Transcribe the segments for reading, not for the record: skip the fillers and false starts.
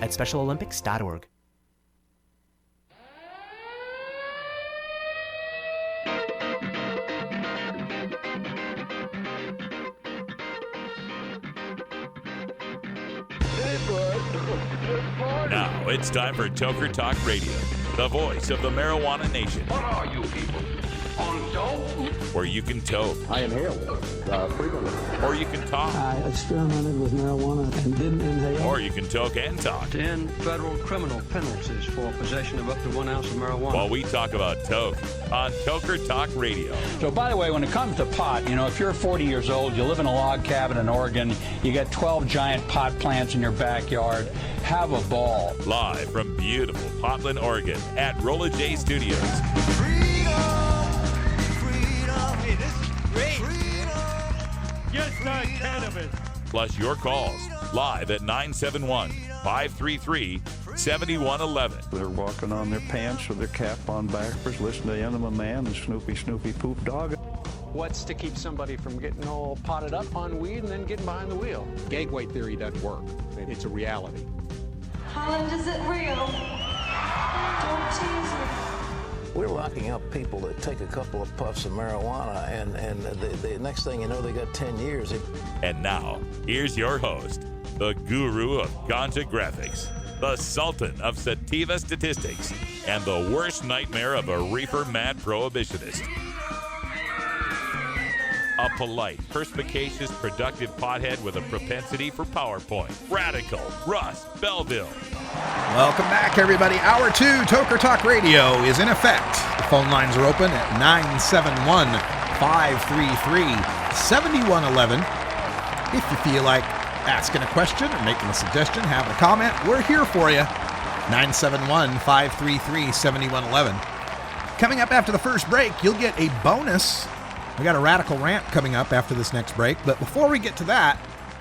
at specialolympics.org. Now it's time for Toker Talk Radio, the voice of the marijuana nation. What are you people? On dope? Where you can toke. I inhale frequently. Or you can talk. I experimented with marijuana and didn't inhale. Or you can toke and talk. 10 federal criminal penalties for possession of up to 1 ounce of marijuana. While we talk about toke on Toker Talk Radio. So, by the way, when it comes to pot, if you're 40 years old, you live in a log cabin in Oregon, you got 12 giant pot plants in your backyard, have a ball. Live from beautiful Portland, Oregon at Rolla J Studios. Hey, this is great. Just not cannabis. Plus your calls live at 971-533-7111. They're walking on their pants with their cap on backwards, listening to Enema Man and Snoopy Poop Dog. What's to keep somebody from getting all potted up on weed and then getting behind the wheel? Gateway theory doesn't work. It's a reality. Holland, is it real? Don't tease me. We're locking up people that take a couple of puffs of marijuana, and the next thing you know, they got 10 years. And now, here's your host, the guru of ganja graphics, the sultan of sativa statistics, and the worst nightmare of a reefer mad prohibitionist. A polite, perspicacious, productive pothead with a propensity for PowerPoint. Radical Russ Belville. Welcome back, everybody. Hour 2, Toker Talk Radio is in effect. The phone lines are open at 971-533-7111. If you feel like asking a question or making a suggestion, having a comment, we're here for you. 971-533-7111. Coming up after the first break, you'll get a bonus. We got a radical rant coming up after this next break, but before we get to that,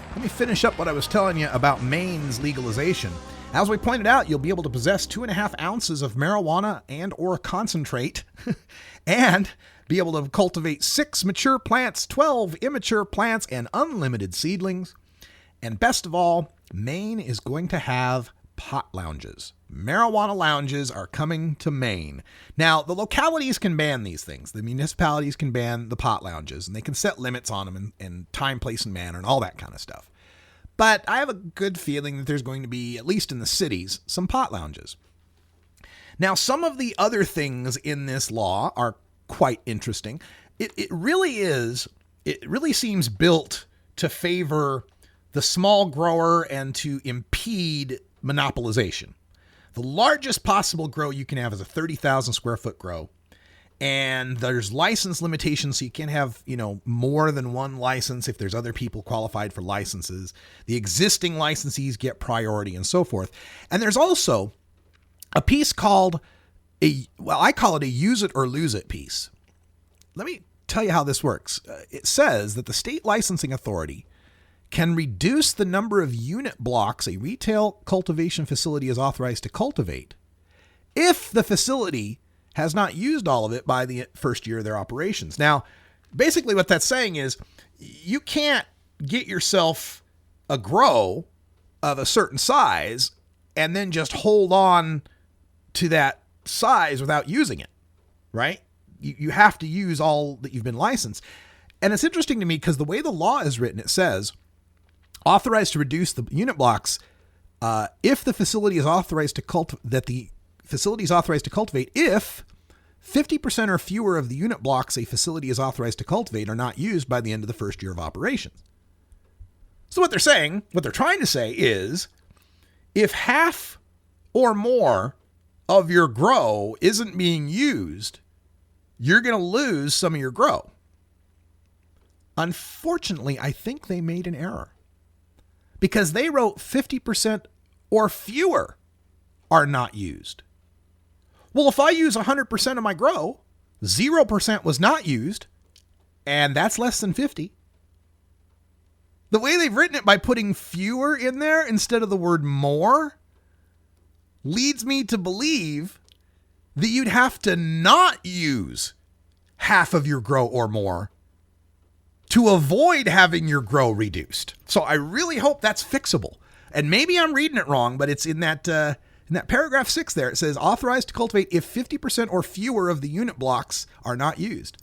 let me finish up what I was telling you about Maine's legalization. As we pointed out, you'll be able to possess 2.5 ounces of marijuana and or concentrate and be able to cultivate 6 mature plants, 12 immature plants, and unlimited seedlings. And best of all, Maine is going to have pot lounges. Marijuana lounges are coming to Maine. Now, the localities can ban these things. The municipalities can ban the pot lounges, and they can set limits on them and time, place, and manner, and all that kind of stuff. But I have a good feeling that there's going to be, at least in the cities, some pot lounges. Now, some of the other things in this law are quite interesting. It really seems built to favor the small grower and to impede monopolization. The largest possible grow you can have is a 30,000 square foot grow. And there's license limitations, so you can't have, more than one license if there's other people qualified for licenses. The existing licensees get priority and so forth. And there's also a piece called I call it a use it or lose it piece. Let me tell you how this works. It says that the state licensing authority can reduce the number of unit blocks a retail cultivation facility is authorized to cultivate if the facility has not used all of it by the first year of their operations. Now, basically what that's saying is you can't get yourself a grow of a certain size and then just hold on to that size without using it, right? You have to use all that you've been licensed. And it's interesting to me because the way the law is written, it says authorized to reduce the unit blocks if the facility is authorized to cultivate if 50% or fewer of the unit blocks a facility is authorized to cultivate are not used by the end of the first year of operations. So what they're trying to say is if half or more of your grow isn't being used, you're going to lose some of your grow. Unfortunately, I think they made an error because they wrote 50% or fewer are not used. Well, if I use 100% of my grow, 0% was not used, and that's less than 50. The way they've written it by putting fewer in there instead of the word more leads me to believe that you'd have to not use half of your grow or more to avoid having your grow reduced. So I really hope that's fixable. And maybe I'm reading it wrong, but it's in that paragraph 6 there. It says authorized to cultivate if 50% or fewer of the unit blocks are not used.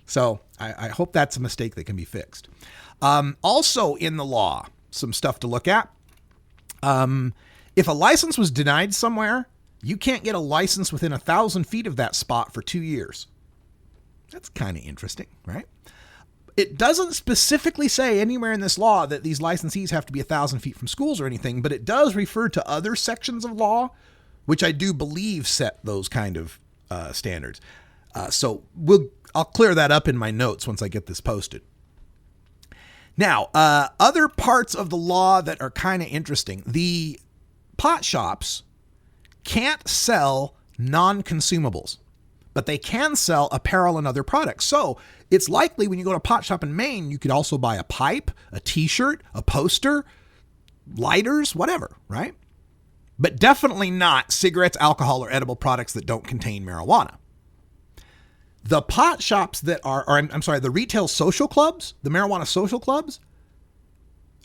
So I hope that's a mistake that can be fixed. Also in the law, some stuff to look at. If a license was denied somewhere, you can't get a license within 1,000 feet of that spot for 2 years. That's kind of interesting, right? It doesn't specifically say anywhere in this law that these licensees have to be 1,000 feet from schools or anything, but it does refer to other sections of law, which I do believe set those kind of standards. So I'll clear that up in my notes once I get this posted. Now, other parts of the law that are kind of interesting. The pot shops can't sell non-consumables, but they can sell apparel and other products. So it's likely when you go to a pot shop in Maine, you could also buy a pipe, a t-shirt, a poster, lighters, whatever, right? But definitely not cigarettes, alcohol, or edible products that don't contain marijuana. The pot shops that the retail social clubs, the marijuana social clubs,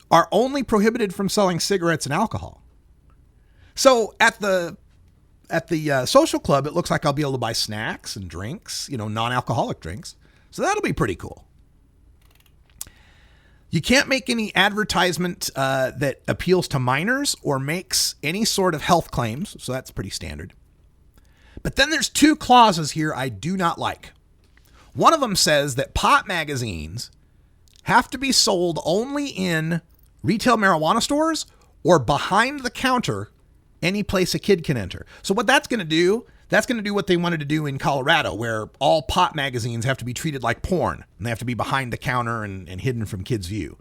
are only prohibited from selling cigarettes and alcohol. So at the social club, it looks like I'll be able to buy snacks and drinks, non-alcoholic drinks. So that'll be pretty cool. You can't make any advertisement that appeals to minors or makes any sort of health claims. So that's pretty standard. But then there's 2 clauses here I do not like. One of them says that pot magazines have to be sold only in retail marijuana stores or behind the counter any place a kid can enter. So what that's going to do what they wanted to do in Colorado, where all pot magazines have to be treated like porn and they have to be behind the counter and hidden from kids' view.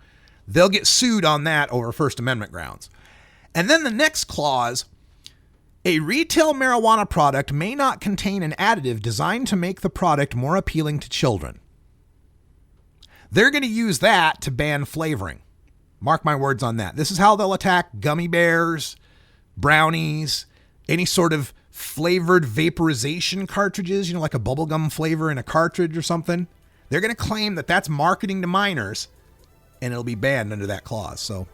They'll get sued on that over First Amendment grounds. And then the next clause, a retail marijuana product may not contain an additive designed to make the product more appealing to children. They're going to use that to ban flavoring. Mark my words on that. This is how they'll attack gummy bears, brownies, any sort of flavored vaporization cartridges, like a bubblegum flavor in a cartridge or something. They're going to claim that that's marketing to minors and it'll be banned under that clause. So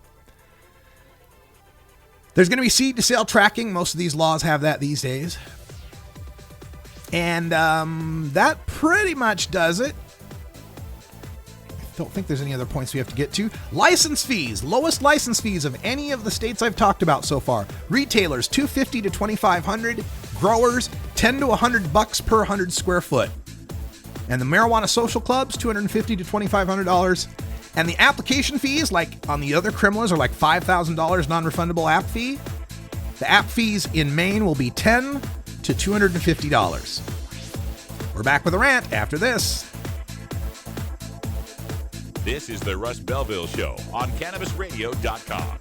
there's going to be seed to sale tracking. Most of these laws have that these days. And that pretty much does it. Don't think there's any other points we have to get to. License fees, lowest license fees of any of the states I've talked about so far. Retailers $250 to $2,500, growers $10 to $100 per 100 square foot. And the marijuana social clubs $250 to $2,500. And the application fees, like on the other criminals, are like $5,000 non-refundable app fee. The app fees in Maine will be $10 to $250. We're back with a rant after this. This is the Russ Belville Show on CannabisRadio.com.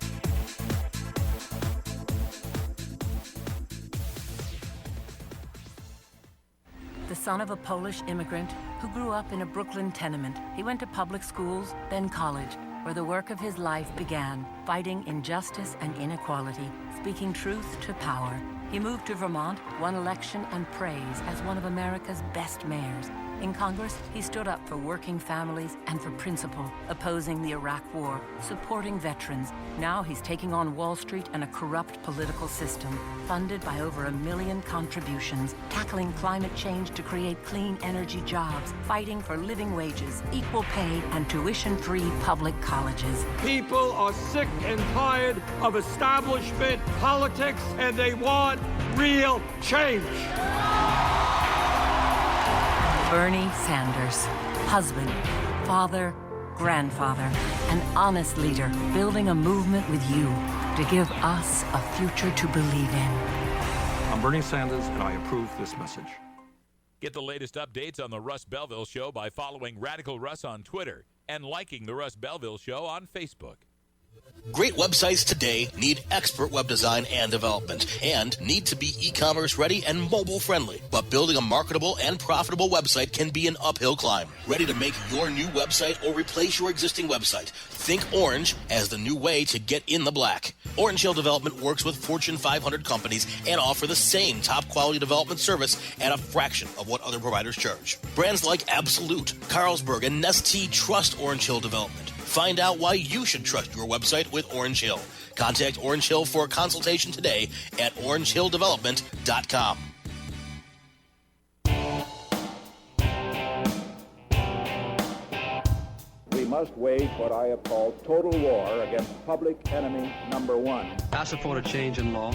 The son of a Polish immigrant who grew up in a Brooklyn tenement, he went to public schools, then college, where the work of his life began, fighting injustice and inequality, speaking truth to power. He moved to Vermont, won election and praise as one of America's best mayors. In Congress, he stood up for working families and for principle, opposing the Iraq War, supporting veterans. Now he's taking on Wall Street and a corrupt political system, funded by over 1 million contributions, tackling climate change to create clean energy jobs, fighting for living wages, equal pay, and tuition-free public colleges. People are sick and tired of establishment politics, and they want real change. Bernie Sanders, husband, father, grandfather, an honest leader, building a movement with you to give us a future to believe in. I'm Bernie Sanders, and I approve this message. Get the latest updates on the Russ Belville Show by following Radical Russ on Twitter and liking the Russ Belville Show on Facebook. Great websites today need expert web design and development and need to be e-commerce ready and mobile friendly. But building a marketable and profitable website can be an uphill climb. Ready to make your new website or replace your existing website? Think Orange as the new way to get in the black. Orange Hill Development works with Fortune 500 companies and offer the same top quality development service at a fraction of what other providers charge. Brands like Absolute, Carlsberg, and Nestea trust Orange Hill Development. Find out why you should trust your website with Orange Hill. Contact Orange Hill for a consultation today at orangehilldevelopment.com. We must wage what I have called total war against public enemy number one. I support a change in law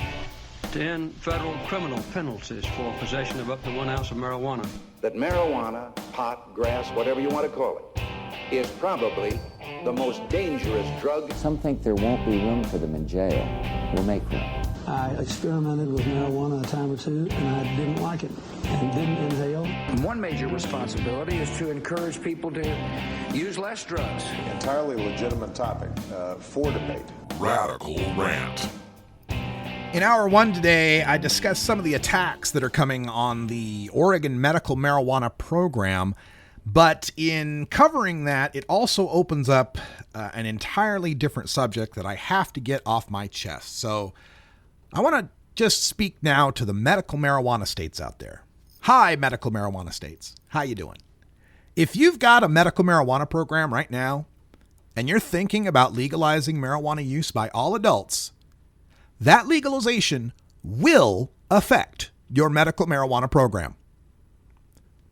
to end federal criminal penalties for possession of up to 1 ounce of marijuana. That marijuana, pot, grass, whatever you want to call it, is probably the most dangerous drug. Some think there won't be room for them in jail. We'll make room. I experimented with marijuana a time or two, and I didn't like it and didn't inhale. One major responsibility is to encourage people to use less drugs. Entirely legitimate topic for debate. Radical Rant. In hour one today, I discussed some of the attacks that are coming on the Oregon medical marijuana program. But in covering that, it also opens up an entirely different subject that I have to get off my chest. So I want to just speak now to the medical marijuana states out there. Hi, medical marijuana states. How you doing? If you've got a medical marijuana program right now, and you're thinking about legalizing marijuana use by all adults, that legalization will affect your medical marijuana program.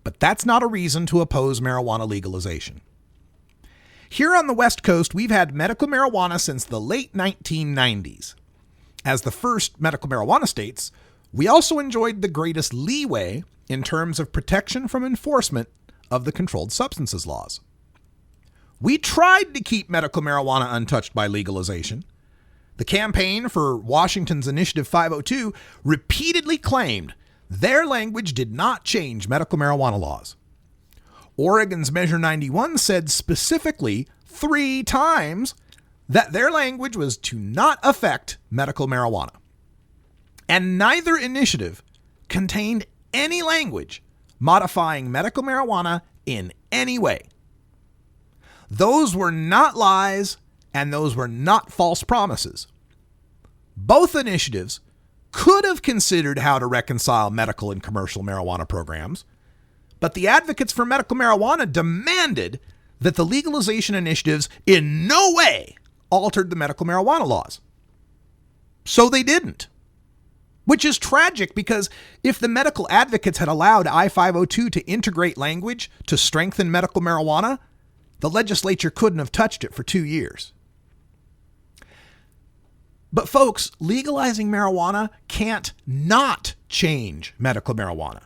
But that's not a reason to oppose marijuana legalization. Here on the West Coast, we've had medical marijuana since the late 1990s. As the first medical marijuana states, we also enjoyed the greatest leeway in terms of protection from enforcement of the controlled substances laws. We tried to keep medical marijuana untouched by legalization. The campaign for Washington's Initiative 502 repeatedly claimed their language did not change medical marijuana laws. Oregon's Measure 91 said specifically 3 times that their language was to not affect medical marijuana. And neither initiative contained any language modifying medical marijuana in any way. Those were not lies, and those were not false promises. Both initiatives could have considered how to reconcile medical and commercial marijuana programs, but the advocates for medical marijuana demanded that the legalization initiatives in no way altered the medical marijuana laws. So they didn't. Which is tragic, because if the medical advocates had allowed I-502 to integrate language to strengthen medical marijuana, the legislature couldn't have touched it for 2 years. But folks, legalizing marijuana can't not change medical marijuana.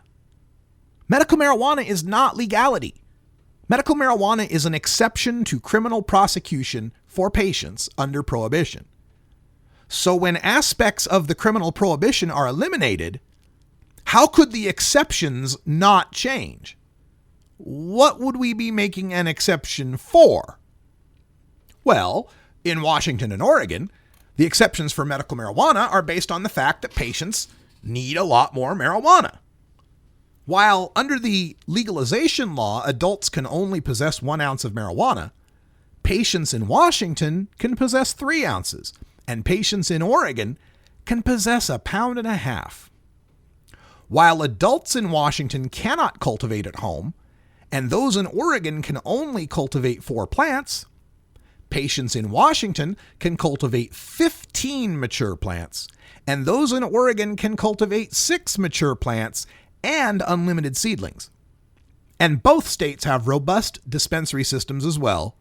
Medical marijuana is not legality. Medical marijuana is an exception to criminal prosecution for patients under prohibition. So when aspects of the criminal prohibition are eliminated, how could the exceptions not change? What would we be making an exception for? Well, in Washington and Oregon, the exceptions for medical marijuana are based on the fact that patients need a lot more marijuana. While under the legalization law, adults can only possess 1 ounce of marijuana, patients in Washington can possess 3 ounces, and patients in Oregon can possess 1.5 pounds. While adults in Washington cannot cultivate at home, and those in Oregon can only cultivate 4 plants, patients in Washington can cultivate 15 mature plants, and those in Oregon can cultivate 6 mature plants and unlimited seedlings. And both states have robust dispensary systems as well,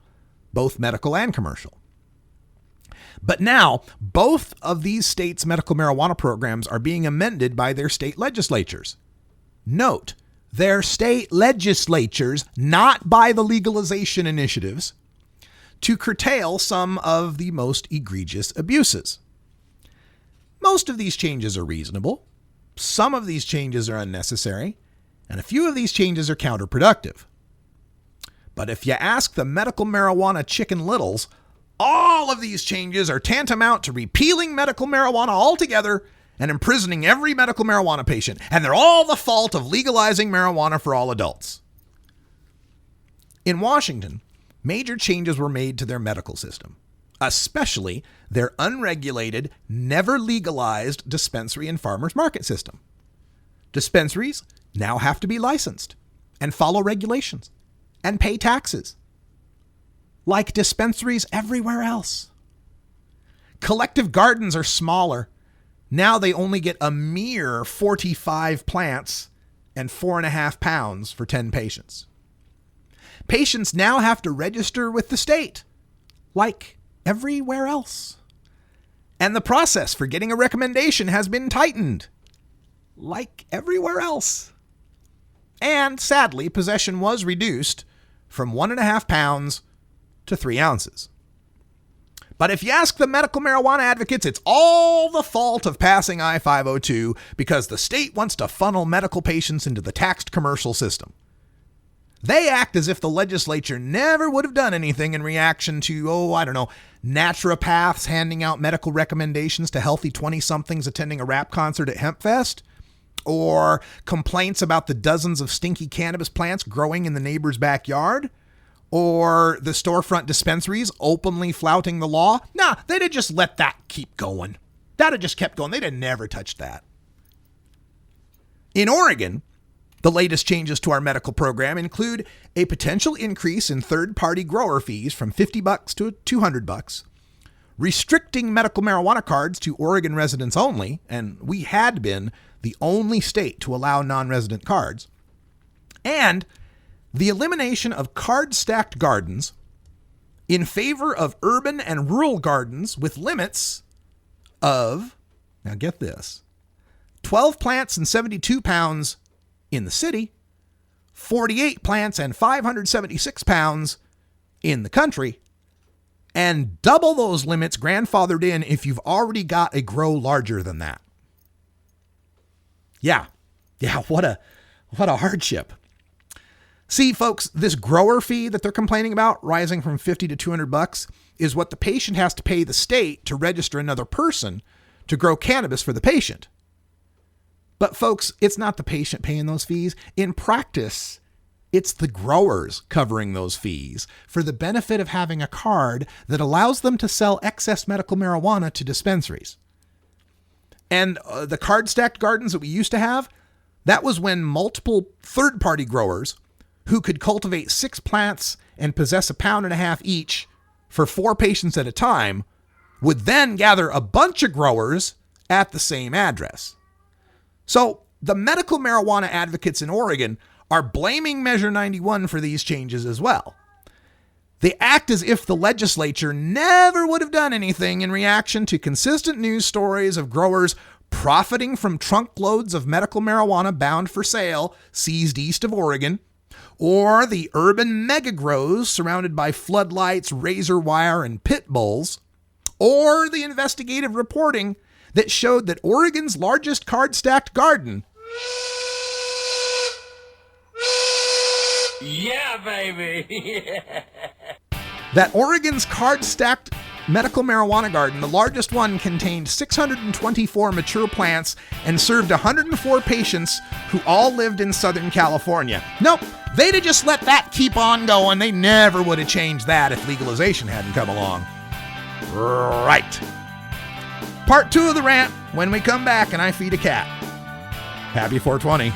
both medical and commercial. But now, both of these states' medical marijuana programs are being amended by their state legislatures. Note, their state legislatures, not by the legalization initiatives, to curtail some of the most egregious abuses. Most of these changes are reasonable. Some of these changes are unnecessary, and a few of these changes are counterproductive. But if you ask the medical marijuana chicken littles, all of these changes are tantamount to repealing medical marijuana altogether and imprisoning every medical marijuana patient, and they're all the fault of legalizing marijuana for all adults. In Washington, major changes were made to their medical system, especially their unregulated, never legalized dispensary and farmers market system. Dispensaries now have to be licensed and follow regulations and pay taxes, like dispensaries everywhere else. Collective gardens are smaller. Now they only get a mere 45 plants and 4.5 pounds for 10 patients. Patients now have to register with the state, like everywhere else. And the process for getting a recommendation has been tightened, like everywhere else. And sadly, possession was reduced from 1.5 pounds to 3 ounces. But if you ask the medical marijuana advocates, it's all the fault of passing I-502 because the state wants to funnel medical patients into the taxed commercial system. They act as if the legislature never would have done anything in reaction to, naturopaths handing out medical recommendations to healthy 20-somethings attending a rap concert at HempFest, or complaints about the dozens of stinky cannabis plants growing in the neighbor's backyard, or the storefront dispensaries openly flouting the law. Nah, they'd have just let that keep going. That had just kept going. They'd have never touched that. In Oregon, the latest changes to our medical program include a potential increase in third-party grower fees from $50 to $200, restricting medical marijuana cards to Oregon residents only, and we had been the only state to allow non-resident cards, and the elimination of card-stacked gardens in favor of urban and rural gardens with limits of, now get this, 12 plants and 72 pounds in the city, 48 plants and 576 pounds in the country, and double those limits grandfathered in if you've already got a grow larger than that. Yeah, what a hardship. See, folks, this grower fee that they're complaining about, rising from $50 to $200, is what the patient has to pay the state to register another person to grow cannabis for the patient. But folks, it's not the patient paying those fees. In practice, it's the growers covering those fees for the benefit of having a card that allows them to sell excess medical marijuana to dispensaries. And the card-stacked gardens that we used to have, that was when multiple third-party growers who could cultivate 6 plants and possess 1.5 pounds each for 4 patients at a time would then gather a bunch of growers at the same address. So the medical marijuana advocates in Oregon are blaming Measure 91 for these changes as well. They act as if the legislature never would have done anything in reaction to consistent news stories of growers profiting from trunkloads of medical marijuana bound for sale seized east of Oregon, or the urban mega grows surrounded by floodlights, razor wire, and pit bulls, or the investigative reporting that showed that Oregon's largest card-stacked garden, Yeah, baby! that Oregon's card-stacked medical marijuana garden, the largest one, contained 624 mature plants and served 104 patients who all lived in Southern California. Nope, they'd have just let that keep on going. They never would have changed that if legalization hadn't come along. Right. Part 2 of the rant when we come back and I feed a cat. Happy 420.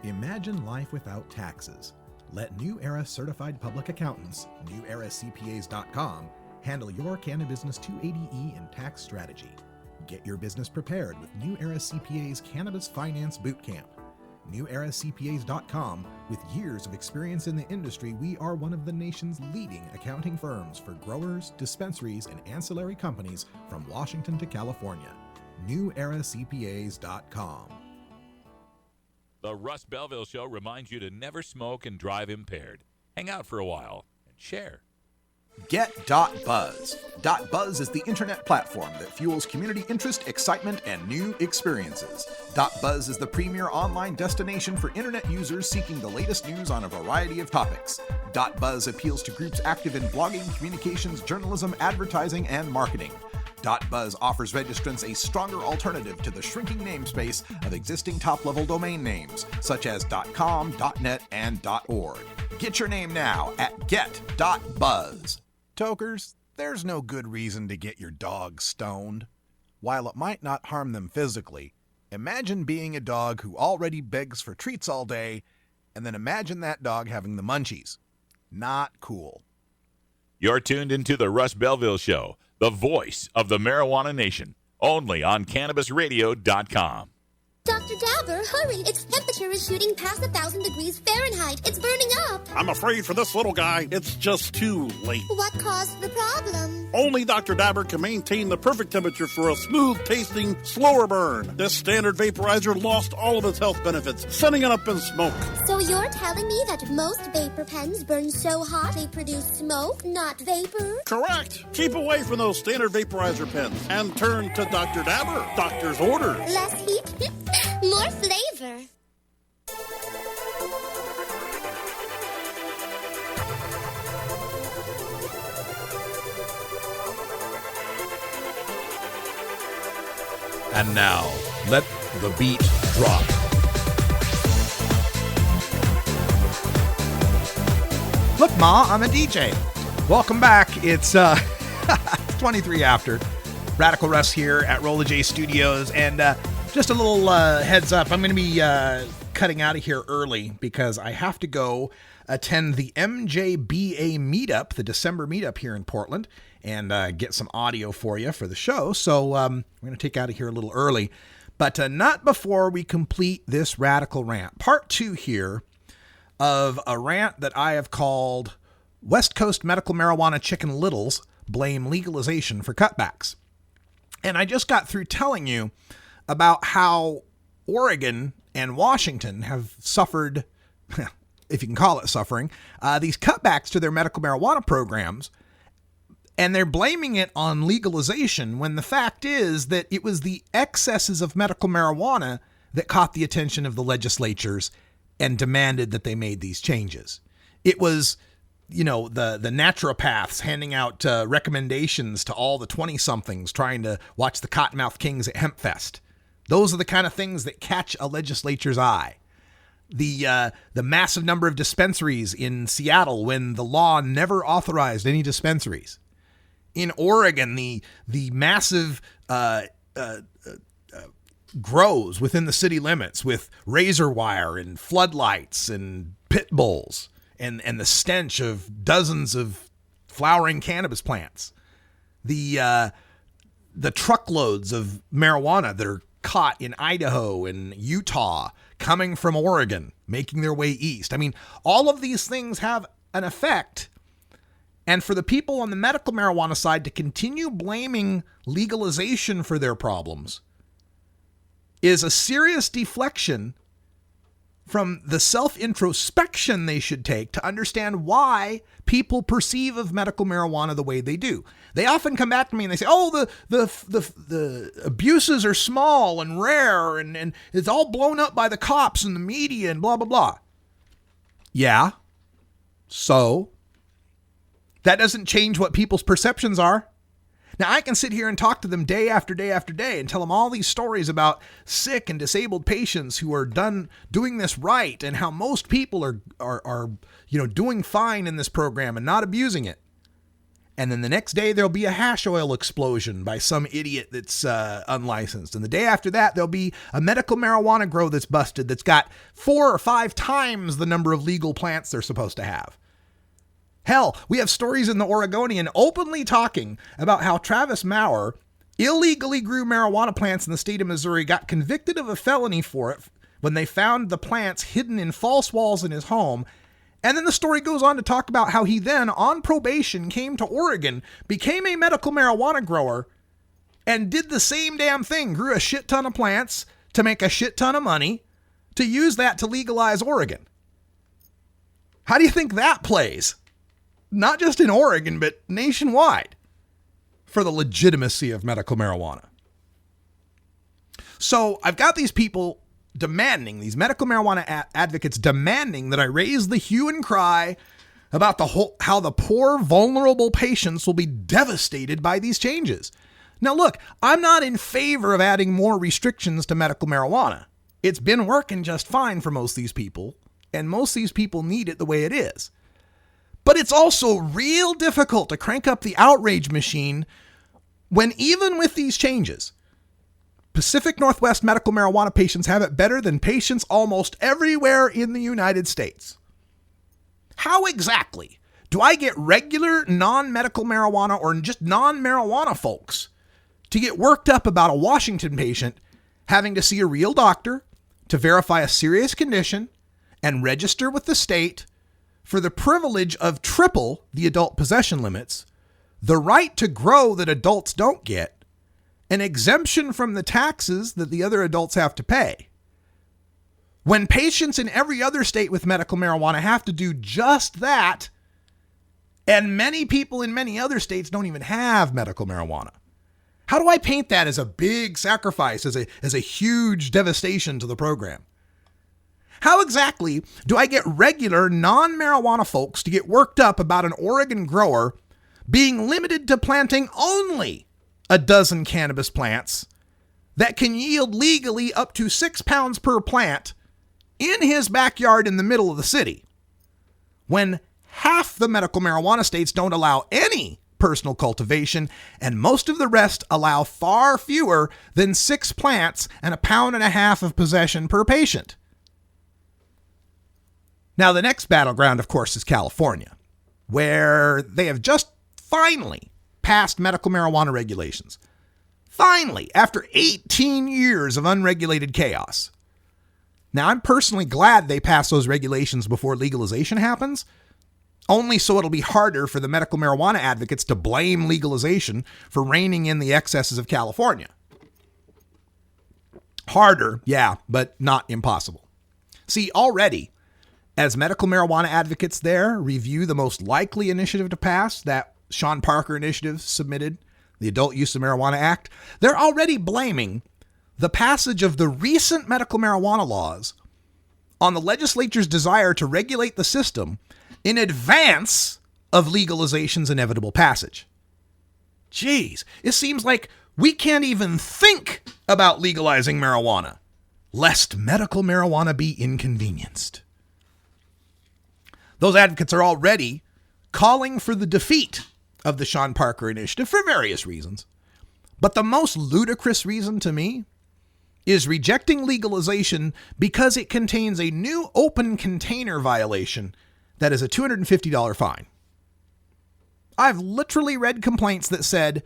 Imagine life without taxes. Let New Era Certified Public Accountants, NewEraCPAs.com, handle your Cannabis 280E and tax strategy. Get your business prepared with New Era CPA's Cannabis Finance Bootcamp. NewEraCPAs.com, with years of experience in the industry, we are one of the nation's leading accounting firms for growers, dispensaries, and ancillary companies from Washington to California. NewEraCPAs.com. The Russ Belville Show reminds you to never smoke and drive impaired. Hang out for a while and share. Get.Buzz. .Buzz is the internet platform that fuels community interest, excitement, and new experiences. .Buzz is the premier online destination for internet users seeking the latest news on a variety of topics. .Buzz appeals to groups active in blogging, communications, journalism, advertising, and marketing. .Buzz offers registrants a stronger alternative to the shrinking namespace of existing top-level domain names, such as .com, .net, and .org. Get your name now at get.buzz. Tokers, there's no good reason to get your dog stoned. While it might not harm them physically, imagine being a dog who already begs for treats all day, and then imagine that dog having the munchies. Not cool. You're tuned into the Russ Belville Show, the voice of the marijuana nation, only on CannabisRadio.com. Dr. Dabber, hurry! Its temperature is shooting past 1,000 degrees Fahrenheit. It's burning up. I'm afraid for this little guy, it's just too late. What caused the problem? Only Dr. Dabber can maintain the perfect temperature for a smooth-tasting, slower burn. This standard vaporizer lost all of its health benefits, sending it up in smoke. So you're telling me that most vapor pens burn so hot they produce smoke, not vapor? Correct. Keep away from those standard vaporizer pens and turn to Dr. Dabber. Doctor's orders. Less heat, more flavor. And now, let the beat drop. Look, Ma, I'm a DJ. Welcome back. It's 23 after. Radical Russ here at Rolla J Studios. And just a little heads up, I'm going to be cutting out of here early because I have to go attend the MJBA meetup, the December meetup here in Portland, and get some audio for you for the show. So we're going to take out of here a little early, but not before we complete this radical rant. Part 2 here of a rant that I have called West Coast Medical Marijuana Chicken Littles Blame Legalization for Cutbacks. And I just got through telling you about how Oregon and Washington have suffered, if you can call it suffering, these cutbacks to their medical marijuana programs. And they're blaming it on legalization when the fact is that it was the excesses of medical marijuana that caught the attention of the legislatures and demanded that they made these changes. It was, you know, the naturopaths handing out recommendations to all the 20-somethings trying to watch the Cottonmouth Kings at Hempfest. Those are the kind of things that catch a legislature's eye. The massive number of dispensaries in Seattle when the law never authorized any dispensaries. In Oregon, the massive grows within the city limits with razor wire and floodlights and pit bulls and the stench of dozens of flowering cannabis plants. The truckloads of marijuana that are caught in Idaho and Utah coming from Oregon, making their way east. I mean, all of these things have an effect. And for the people on the medical marijuana side to continue blaming legalization for their problems is a serious deflection from the self-introspection they should take to understand why people perceive of medical marijuana the way they do. They often come back to me and they say, oh, the abuses are small and rare and it's all blown up by the cops and the media and blah, blah, blah. Yeah. So that doesn't change what people's perceptions are. Now, I can sit here and talk to them day after day after day and tell them all these stories about sick and disabled patients who are doing this right and how most people are doing fine in this program and not abusing it. And then the next day there'll be a hash oil explosion by some idiot that's unlicensed. And the day after that, there'll be a medical marijuana grow that's busted that's got 4 or 5 times the number of legal plants they're supposed to have. Hell, we have stories in the Oregonian openly talking about how Travis Maurer illegally grew marijuana plants in the state of Missouri, got convicted of a felony for it when they found the plants hidden in false walls in his home. And then the story goes on to talk about how he then, on probation, came to Oregon, became a medical marijuana grower, and did the same damn thing, grew a shit ton of plants to make a shit ton of money, to use that to legalize Oregon. How do you think that plays? Not just in Oregon, but nationwide, for the legitimacy of medical marijuana. So I've got these people demanding, these medical marijuana advocates demanding that I raise the hue and cry about how the poor, vulnerable patients will be devastated by these changes. Now look, I'm not in favor of adding more restrictions to medical marijuana. It's been working just fine for most of these people, and most of these people need it the way it is. But it's also real difficult to crank up the outrage machine when even with these changes, Pacific Northwest medical marijuana patients have it better than patients almost everywhere in the United States. How exactly Do I get regular non-medical marijuana or just non-marijuana folks to get worked up about a Washington patient having to see a real doctor to verify a serious condition and register with the state for the privilege of triple the adult possession limits, the right to grow that adults don't get, an exemption from the taxes that the other adults have to pay, when patients in every other state with medical marijuana have to do just that, and many people in many other states don't even have medical marijuana? How do I paint that as a big sacrifice, as a huge devastation to the program? How exactly do I get regular non-marijuana folks to get worked up about an Oregon grower being limited to planting only a dozen cannabis plants that can yield legally up to 6 pounds per plant in his backyard in the middle of the city, when half the medical marijuana states don't allow any personal cultivation, and most of the rest allow far fewer than 6 plants and 1.5 pounds of possession per patient? Now, the next battleground, of course, is California, where they have just finally passed medical marijuana regulations. Finally, after 18 years of unregulated chaos. Now, I'm personally glad they passed those regulations before legalization happens, only so it'll be harder for the medical marijuana advocates to blame legalization for reining in the excesses of California. Harder, yeah, but not impossible. See, already, as medical marijuana advocates there review the most likely initiative to pass, that Sean Parker initiative submitted, the Adult Use of Marijuana Act, they're already blaming the passage of the recent medical marijuana laws on the legislature's desire to regulate the system in advance of legalization's inevitable passage. Jeez, it seems like we can't even think about legalizing marijuana, lest medical marijuana be inconvenienced. Those advocates are already calling for the defeat of the Sean Parker initiative for various reasons. But the most ludicrous reason to me is rejecting legalization because it contains a new open container violation that is a $250 fine. I've literally read complaints that said,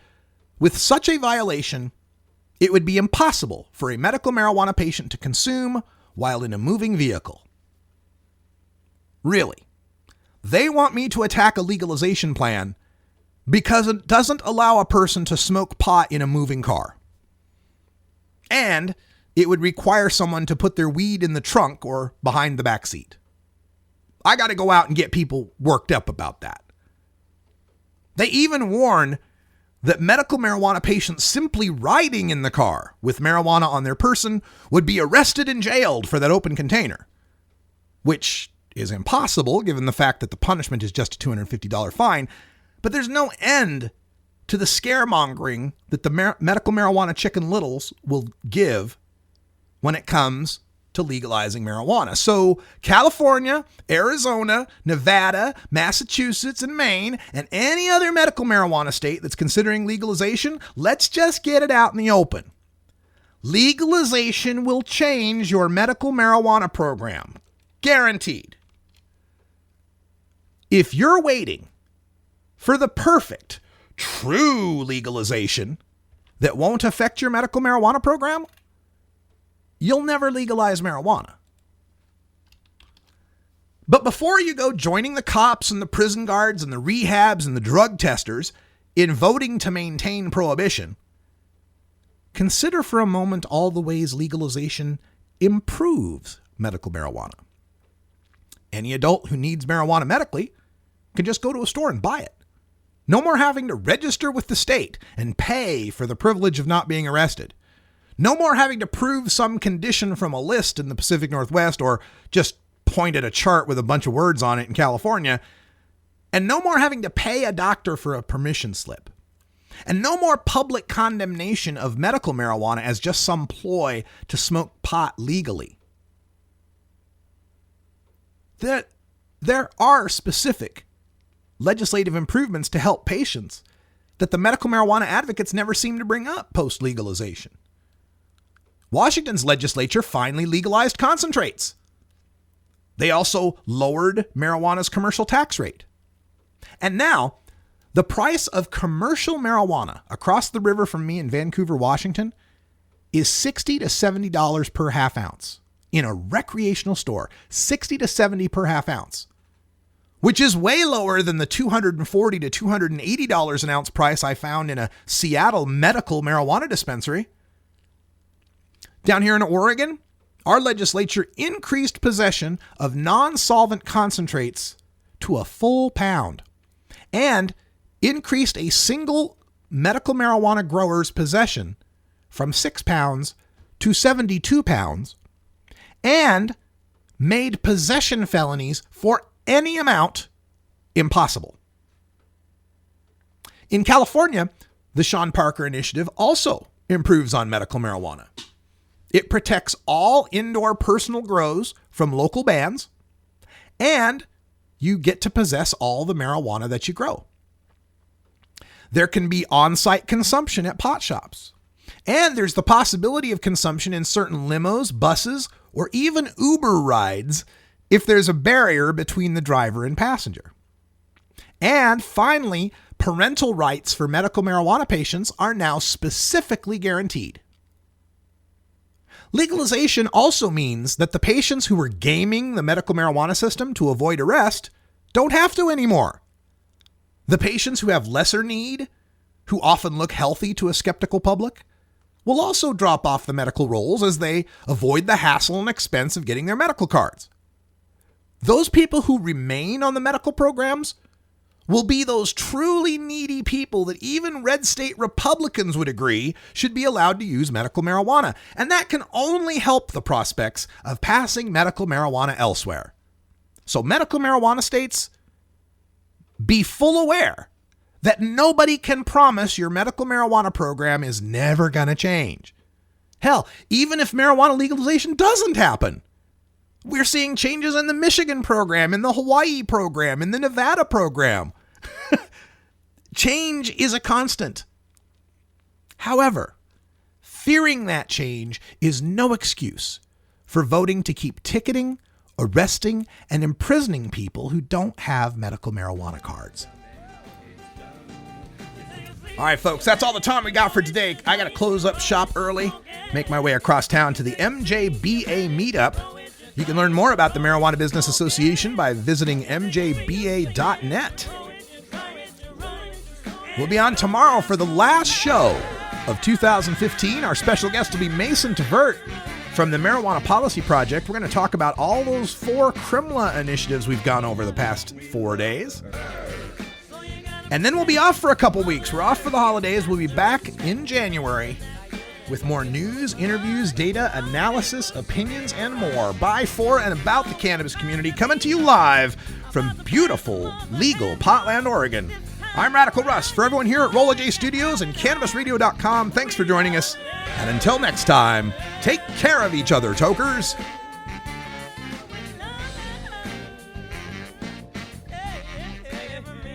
with such a violation, it would be impossible for a medical marijuana patient to consume while in a moving vehicle. Really? They want me to attack a legalization plan because it doesn't allow a person to smoke pot in a moving car. And it would require someone to put their weed in the trunk or behind the back seat. I got to go out and get people worked up about that. They even warn that medical marijuana patients simply riding in the car with marijuana on their person would be arrested and jailed for that open container, which is impossible given the fact that the punishment is just a $250 fine. But there's no end to the scaremongering that the medical marijuana chicken littles will give when it comes to legalizing marijuana. So California, Arizona, Nevada, Massachusetts, and Maine, and any other medical marijuana state that's considering legalization, let's just get it out in the open. Legalization will change your medical marijuana program. Guaranteed. If you're waiting for the perfect, true legalization that won't affect your medical marijuana program, you'll never legalize marijuana. But before you go joining the cops and the prison guards and the rehabs and the drug testers in voting to maintain prohibition, consider for a moment all the ways legalization improves medical marijuana. Any adult who needs marijuana medically can just go to a store and buy it. No more having to register with the state and pay for the privilege of not being arrested. No more having to prove some condition from a list in the Pacific Northwest or just point at a chart with a bunch of words on it in California. And no more having to pay a doctor for a permission slip. And no more public condemnation of medical marijuana as just some ploy to smoke pot legally. There are specific legislative improvements to help patients that the medical marijuana advocates never seem to bring up post-legalization. Washington's legislature finally legalized concentrates. They also lowered marijuana's commercial tax rate. And now, the price of commercial marijuana across the river from me in Vancouver, Washington, is $60 to $70 per half ounce. In a recreational store, $60 to $70 per half ounce, which is way lower than the $240 to $280 an ounce price I found in a Seattle medical marijuana dispensary. Down here in Oregon, our legislature increased possession of non-solvent concentrates to a full pound and increased a single medical marijuana grower's possession from 6 pounds to 72 pounds and made possession felonies for any amount impossible. In California, the Sean Parker Initiative also improves on medical marijuana. It protects all indoor personal grows from local bans, and you get to possess all the marijuana that you grow. There can be on-site consumption at pot shops, and there's the possibility of consumption in certain limos, buses, or even Uber rides if there's a barrier between the driver and passenger. And finally, parental rights for medical marijuana patients are now specifically guaranteed. Legalization also means that the patients who were gaming the medical marijuana system to avoid arrest don't have to anymore. The patients who have lesser need, who often look healthy to a skeptical public, will also drop off the medical rolls as they avoid the hassle and expense of getting their medical cards. Those people who remain on the medical programs will be those truly needy people that even red state Republicans would agree should be allowed to use medical marijuana. And that can only help the prospects of passing medical marijuana elsewhere. So medical marijuana states, be full aware that nobody can promise your medical marijuana program is never going to change. Hell, even if marijuana legalization doesn't happen, we're seeing changes in the Michigan program, in the Hawaii program, in the Nevada program. Change is a constant. However, fearing that change is no excuse for voting to keep ticketing, arresting, and imprisoning people who don't have medical marijuana cards. All right, folks, that's all the time we got for today. I got to close up shop early, make my way across town to the MJBA meetup. You can learn more about the Marijuana Business Association by visiting mjba.net. We'll be on tomorrow for the last show of 2015. Our special guest will be Mason Tvert from the Marijuana Policy Project. We're going to talk about all those 4 CRMLA initiatives we've gone over the past 4 days. And then we'll be off for a couple weeks. We're off for the holidays. We'll be back in January with more news, interviews, data, analysis, opinions, and more by, for, and about the cannabis community, coming to you live from beautiful, legal Portland, Oregon. I'm Radical Russ. For everyone here at Rolla J Studios and CannabisRadio.com, thanks for joining us. And until next time, take care of each other, tokers.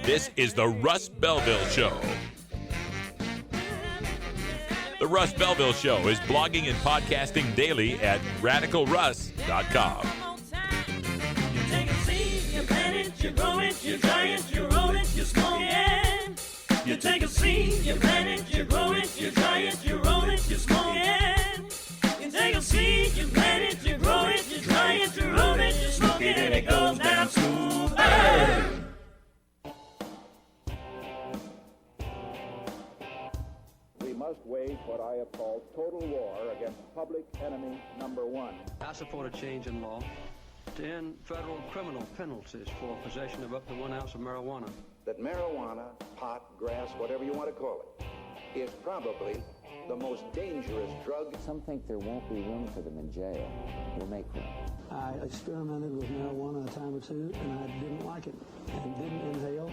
This is the Russ Belville Show. The Russ Belville Show is blogging and podcasting daily at RadicalRuss.com. You take a seed, you plant it, you grow it, you dry it, you roll it, you smoke it. You take a seed, you plant it, you grow it, you dry it, you roll it, you smoke it. You take a seed, you plant it, you grow it, you dry it, you roll it, you smoke it, and it goes down smooth. Hey! We must wage what I have called total war against public enemy number one. I support a change in law to end federal criminal penalties for possession of up to 1 ounce of marijuana. That marijuana, pot, grass, whatever you want to call it, is probably the most dangerous drug. Some think there won't be room for them in jail. We'll make room. I experimented with marijuana a time or two, and I didn't like it and didn't inhale.